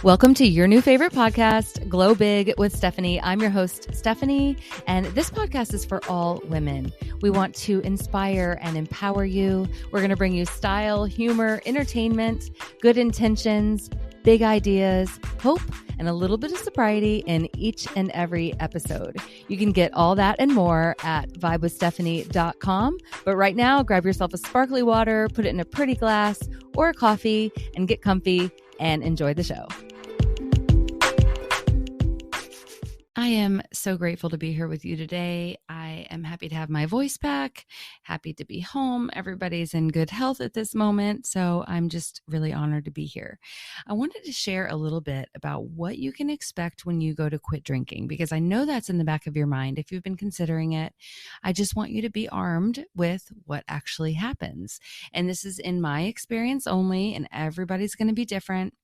Welcome to your new favorite podcast, Glow Big with Stephanie. I'm your host, Stephanie, and this podcast is for all women. We want to inspire and empower you. We're going to bring you style, humor, entertainment, good intentions, big ideas, hope, and a little bit of sobriety in each and every episode. You can get all that and more at vibewithstephanie.com. But right now, grab yourself a sparkly water, put it in a pretty glass or a coffee, and get comfy and enjoy the show. I am so grateful to be here with you today. I am happy to have my voice back, happy to be home. Everybody's in good health at this moment, so I'm just really honored to be here. I wanted to share a little bit about what you can expect when you go to quit drinking, because I know that's in the back of your mind if you've been considering it. I just want you to be armed with what actually happens. And this is in my experience only, and everybody's going to be different.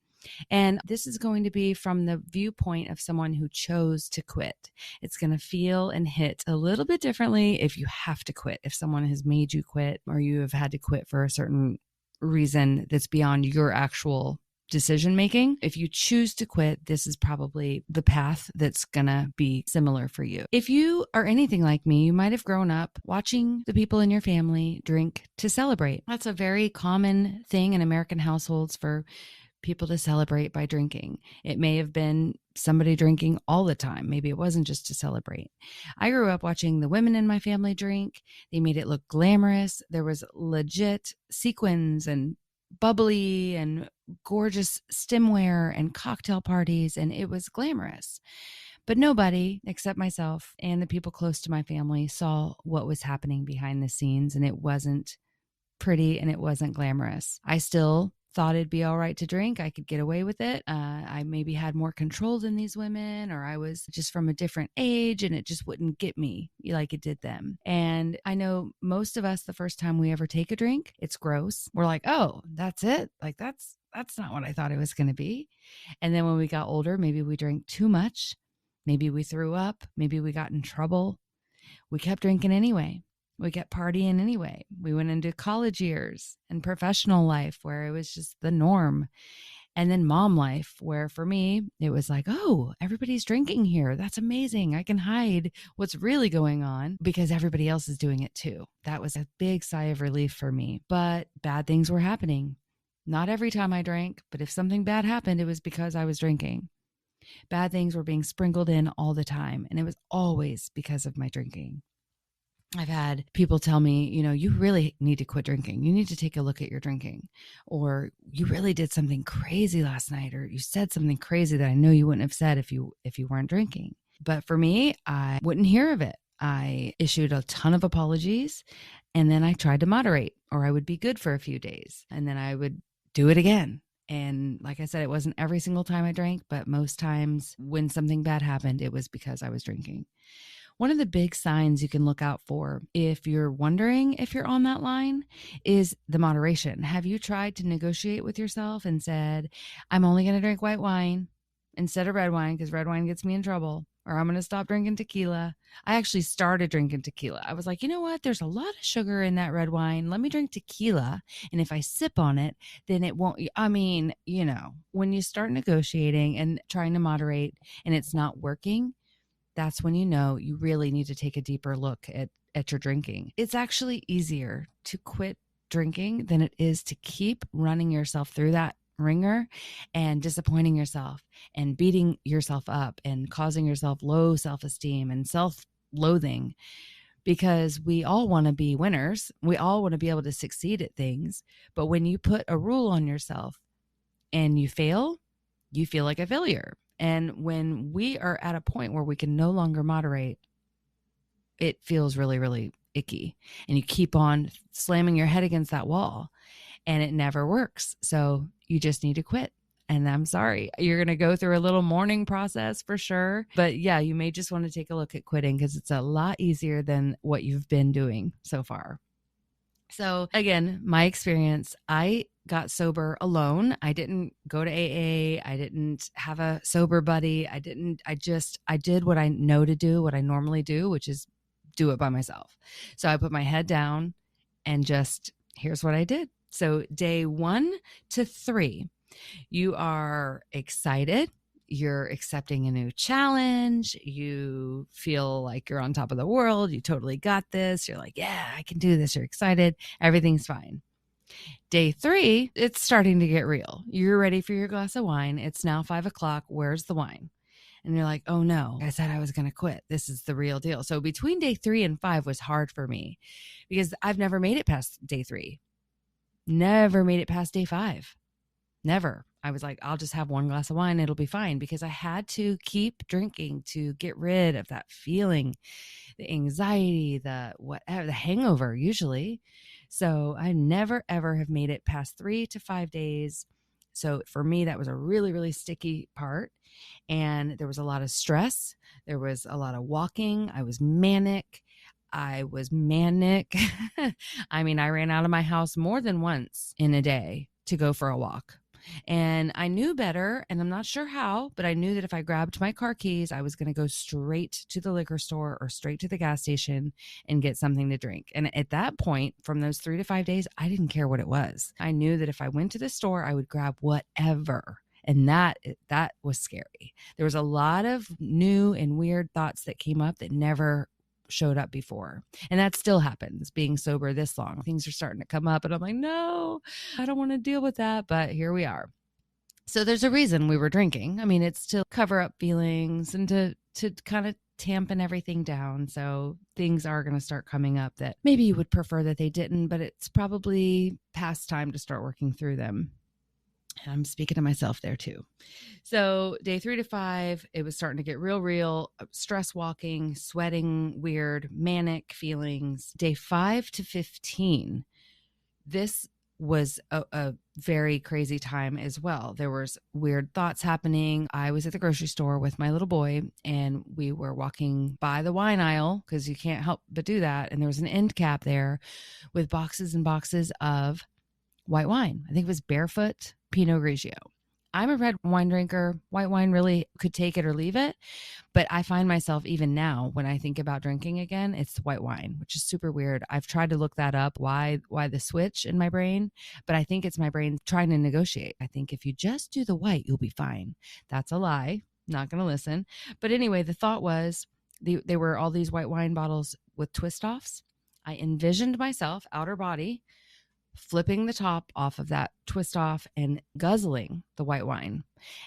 And this is going to be from the viewpoint of someone who chose to quit. It's going to feel and hit a little bit differently if you have to quit, if someone has made you quit or you have had to quit for a certain reason that's beyond your actual decision making. If you choose to quit, this is probably the path that's going to be similar for you. If you are anything like me, you might have grown up watching the people in your family drink to celebrate. That's a very common thing in American households for people to celebrate by drinking. It may have been somebody drinking all the time. Maybe it wasn't just to celebrate. I grew up watching the women in my family drink. They made it look glamorous. There was legit sequins and bubbly and gorgeous stemware and cocktail parties, and it was glamorous. But nobody except myself and the people close to my family saw what was happening behind the scenes, and it wasn't pretty and it wasn't glamorous. I still thought it'd be all right to drink. I could get away with it. I maybe had more control than these women, or I was just from a different age and it just wouldn't get me like it did them. And I know most of us, the first time we ever take a drink, it's gross. We're like, oh, that's it. Like that's not what I thought it was going to be. And then when we got older, maybe we drank too much. Maybe we threw up. Maybe we got in trouble. We kept drinking anyway. We kept partying anyway. We went into college years and professional life where it was just the norm. And then mom life, where for me, it was like, oh, everybody's drinking here. That's amazing. I can hide what's really going on because everybody else is doing it too. That was a big sigh of relief for me. But bad things were happening. Not every time I drank, but if something bad happened, it was because I was drinking. Bad things were being sprinkled in all the time. And it was always because of my drinking. I've had people tell me, you really need to quit drinking. You need to take a look at your drinking. Or you really did something crazy last night, or you said something crazy that I know you wouldn't have said if you weren't drinking. But for me, I wouldn't hear of it. I issued a ton of apologies, and then I tried to moderate, or I would be good for a few days, and then I would do it again. And like I said, it wasn't every single time I drank, but most times when something bad happened, it was because I was drinking. One of the big signs you can look out for if you're wondering if you're on that line is the moderation. Have you tried to negotiate with yourself and said, I'm only going to drink white wine instead of red wine because red wine gets me in trouble, or I'm going to stop drinking tequila? I actually started drinking tequila. I was like, you know what? There's a lot of sugar in that red wine. Let me drink tequila. And if I sip on it, then it won't. When you start negotiating and trying to moderate and it's not working, that's when you know you really need to take a deeper look at your drinking. It's actually easier to quit drinking than it is to keep running yourself through that ringer and disappointing yourself and beating yourself up and causing yourself low self-esteem and self-loathing, because we all want to be winners. We all want to be able to succeed at things. But when you put a rule on yourself and you fail, you feel like a failure. And when we are at a point where we can no longer moderate, it feels really, really icky. And you keep on slamming your head against that wall and it never works. So you just need to quit. And I'm sorry, you're going to go through a little mourning process for sure. But yeah, you may just want to take a look at quitting because it's a lot easier than what you've been doing so far. So again, my experience, I got sober alone. I didn't go to AA. I didn't have a sober buddy. I did what I know to do, what I normally do, which is do it by myself. So I put my head down and just, here's what I did. So day 1 to 3, You are excited. You're accepting a new challenge. You feel like you're on top of the world. You totally got this. You're like, yeah, I can do this. You're excited. Everything's fine. Day 3, it's starting to get real. You're ready for your glass of wine. It's now 5 o'clock. Where's the wine? And you're like, oh no, I said I was going to quit. This is the real deal. So between day 3 and 5 was hard for me because I've never made it past day 3, never made it past day 5. Never. I was like, I'll just have one glass of wine. It'll be fine, because I had to keep drinking to get rid of that feeling, the anxiety, the whatever, the hangover usually. So I never, ever have made it past 3 to 5 days. So for me, that was a really, really sticky part. And there was a lot of stress. There was a lot of walking. I was manic. I mean, I ran out of my house more than once in a day to go for a walk. And I knew better, and I'm not sure how, but I knew that if I grabbed my car keys, I was going to go straight to the liquor store or straight to the gas station and get something to drink. And at that point, from those 3 to 5 days, I didn't care what it was. I knew that if I went to the store, I would grab whatever. And that was scary. There was a lot of new and weird thoughts that came up that never showed up before. And that still happens being sober this long. Things are starting to come up and I'm like, no, I don't want to deal with that. But here we are. So there's a reason we were drinking. I mean, it's to cover up feelings and to kind of tampen everything down. So things are going to start coming up that maybe you would prefer that they didn't, but it's probably past time to start working through them. And I'm speaking to myself there too. So day 3 to 5, it was starting to get real, stress walking, sweating, weird, manic feelings. Day 5 to 15, this was a very crazy time as well. There was weird thoughts happening. I was at the grocery store with my little boy and we were walking by the wine aisle because you can't help but do that. And there was an end cap there with boxes and boxes of white wine. I think it was Barefoot Pinot Grigio. I'm a red wine drinker. White wine really could take it or leave it. But I find myself even now when I think about drinking again, it's white wine, which is super weird. I've tried to look that up, why the switch in my brain, but I think it's my brain trying to negotiate. I think if you just do the white, you'll be fine. That's a lie. Not going to listen. But anyway, the thought was they were all these white wine bottles with twist offs. I envisioned myself, outer body, flipping the top off of that twist off and guzzling the white wine.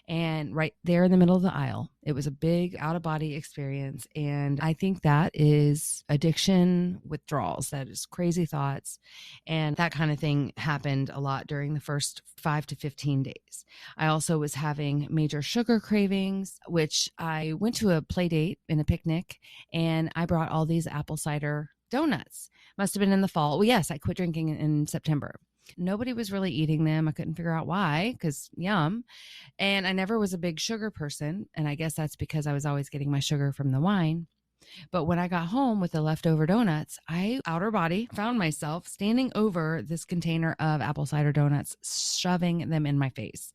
And right there in the middle of the aisle, it was a big out of body experience. And I think that is addiction withdrawals. That is crazy thoughts. And that kind of thing happened a lot during the first 5 to 15 days. I also was having major sugar cravings, which I went to a play date in a picnic and I brought all these apple cider donuts. Must have been in the fall. Well, yes, I quit drinking in September. Nobody was really eating them. I couldn't figure out why, because yum. And I never was a big sugar person. And I guess that's because I was always getting my sugar from the wine. But when I got home with the leftover donuts, I, outer body, found myself standing over this container of apple cider donuts, shoving them in my face.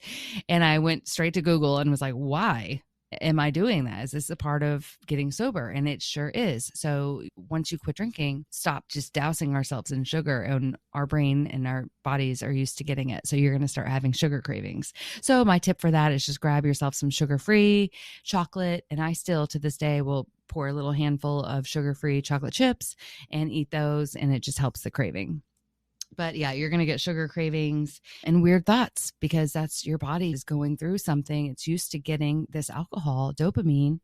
And I went straight to Google and was like, why am I doing that? Is this a part of getting sober? And it sure is. So once you quit drinking, stop just dousing ourselves in sugar, and our brain and our bodies are used to getting it. So you're going to start having sugar cravings. So my tip for that is just grab yourself some sugar-free chocolate. And I still to this day will pour a little handful of sugar-free chocolate chips and eat those. And it just helps the craving. But yeah, you're going to get sugar cravings and weird thoughts because that's your body is going through something. It's used to getting this alcohol, dopamine,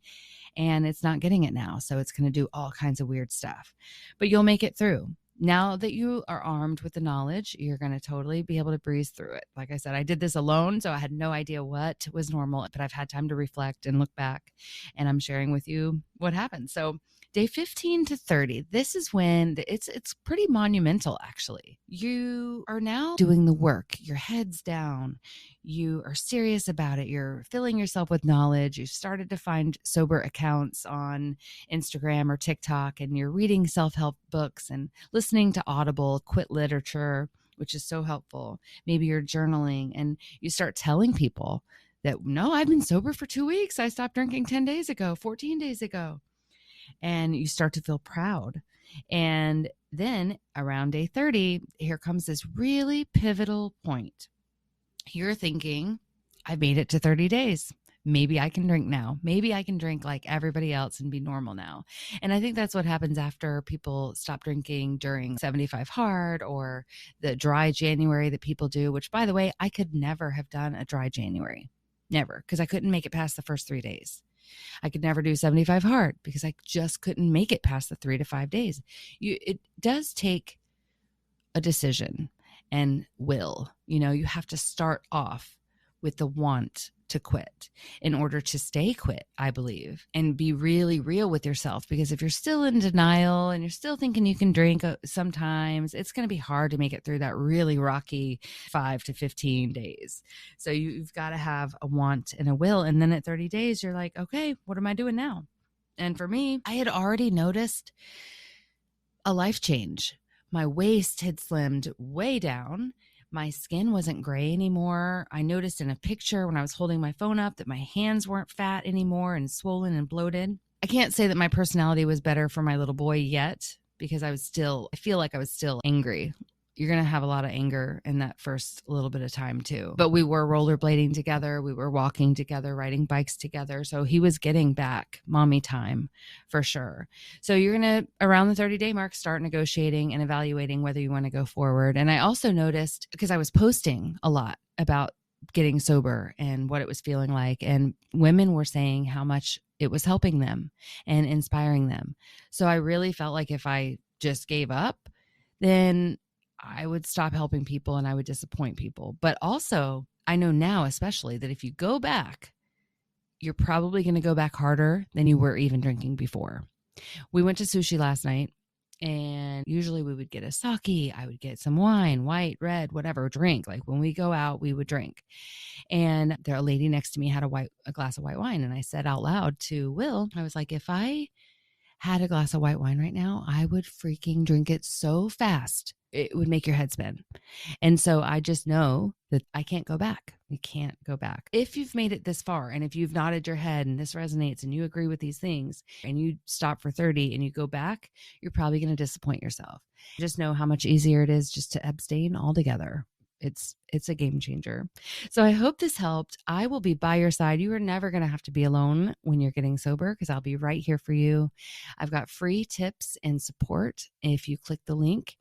and it's not getting it now. So it's going to do all kinds of weird stuff, but you'll make it through. Now that you are armed with the knowledge, you're going to totally be able to breeze through it. Like I said, I did this alone, so I had no idea what was normal, but I've had time to reflect and look back, and I'm sharing with you what happened. So day 15 to 30, this is when it's pretty monumental, actually. You are now doing the work. Your head's down. You are serious about it. You're filling yourself with knowledge. You've started to find sober accounts on Instagram or TikTok, and you're reading self-help books and listening to Audible, quit literature, which is so helpful. Maybe you're journaling and you start telling people that, no, I've been sober for 2 weeks. I stopped drinking 10 days ago, 14 days ago. And you start to feel proud. And then around day 30, here comes this really pivotal point. you're thinking, I've made it to 30 days. Maybe I can drink now. Maybe I can drink like everybody else and be normal now. And I think that's what happens after people stop drinking during 75 hard or the dry January that people do, which, by the way, I could never have done a dry January. Never, because I couldn't make it past the first 3 days. I could never do 75 hard because I just couldn't make it past the 3 to 5 days. It does take a decision and will. You have to start off with the want to quit in order to stay quit, I believe, and be really real with yourself. Because if you're still in denial and you're still thinking you can drink sometimes, it's going to be hard to make it through that really rocky 5 to 15 days. So you've got to have a want and a will. And then at 30 days, you're like, okay, what am I doing now? And for me, I had already noticed a life change. My waist had slimmed way down. My skin wasn't gray anymore. I noticed in a picture when I was holding my phone up that my hands weren't fat anymore and swollen and bloated. I can't say that my personality was better for my little boy yet because I feel like I was still angry. You're going to have a lot of anger in that first little bit of time too. But we were rollerblading together. We were walking together, riding bikes together. So he was getting back mommy time for sure. So you're going to, around the 30-day mark, start negotiating and evaluating whether you want to go forward. And I also noticed, because I was posting a lot about getting sober and what it was feeling like, and women were saying how much it was helping them and inspiring them. So I really felt like if I just gave up, then I would stop helping people and I would disappoint people. But also, I know now especially that if you go back, you're probably going to go back harder than you were even drinking before. We went to sushi last night, and usually we would get a sake. I would get some wine, white, red, whatever, drink. Like when we go out, we would drink. And a lady next to me had a glass of white wine. And I said out loud to Will, I was like, if I had a glass of white wine right now, I would freaking drink it so fast. It would make your head spin. And so I just know that I can't go back. You can't go back. If you've made it this far and if you've nodded your head and this resonates and you agree with these things and you stop for 30 and you go back, you're probably going to disappoint yourself. Just know how much easier it is just to abstain altogether. It's a game changer. So I hope this helped. I will be by your side. You are never going to have to be alone when you're getting sober because I'll be right here for you. I've got free tips and support. If you click the link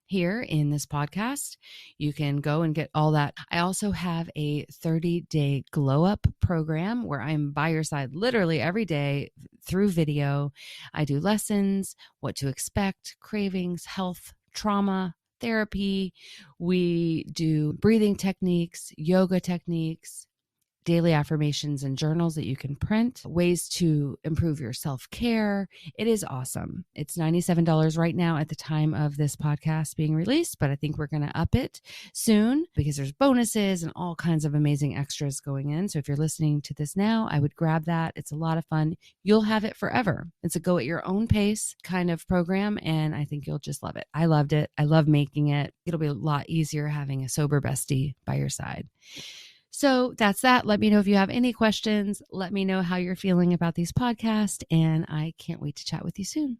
here in this podcast, you can go and get all that. I also have a 30-day glow up program where I'm by your side literally every day through video. I do lessons, what to expect, cravings, health, trauma, therapy. We do breathing techniques, yoga techniques, daily affirmations and journals that you can print, ways to improve your self-care. It is awesome. It's $97 right now at the time of this podcast being released, but I think we're going to up it soon because there's bonuses and all kinds of amazing extras going in. So if you're listening to this now, I would grab that. It's a lot of fun. You'll have it forever. It's a go at your own pace kind of program, and I think you'll just love it. I loved it. I love making it. It'll be a lot easier having a sober bestie by your side. So that's that. Let me know if you have any questions. Let me know how you're feeling about these podcasts, and I can't wait to chat with you soon.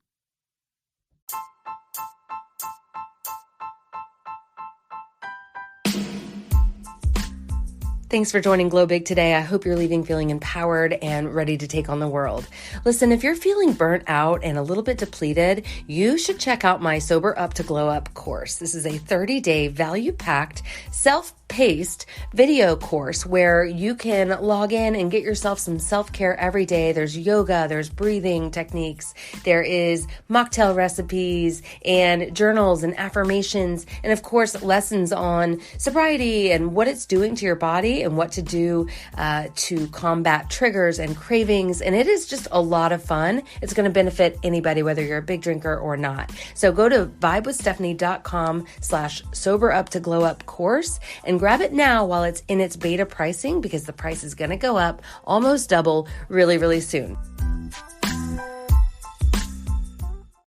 Thanks for joining Glow Big today. I hope you're leaving feeling empowered and ready to take on the world. Listen, if you're feeling burnt out and a little bit depleted, you should check out my Sober Up to Glow Up course. This is a 30-day value-packed, self-paced video course where you can log in and get yourself some self-care every day. There's yoga, there's breathing techniques, there is mocktail recipes and journals and affirmations, and of course, lessons on sobriety and what it's doing to your body and what to do to combat triggers and cravings. And it is just a lot of fun. It's going to benefit anybody, whether you're a big drinker or not. So go to vibewithstephanie.com/sober up to glow up course and grab it now while it's in its beta pricing, because the price is going to go up almost double really, really soon.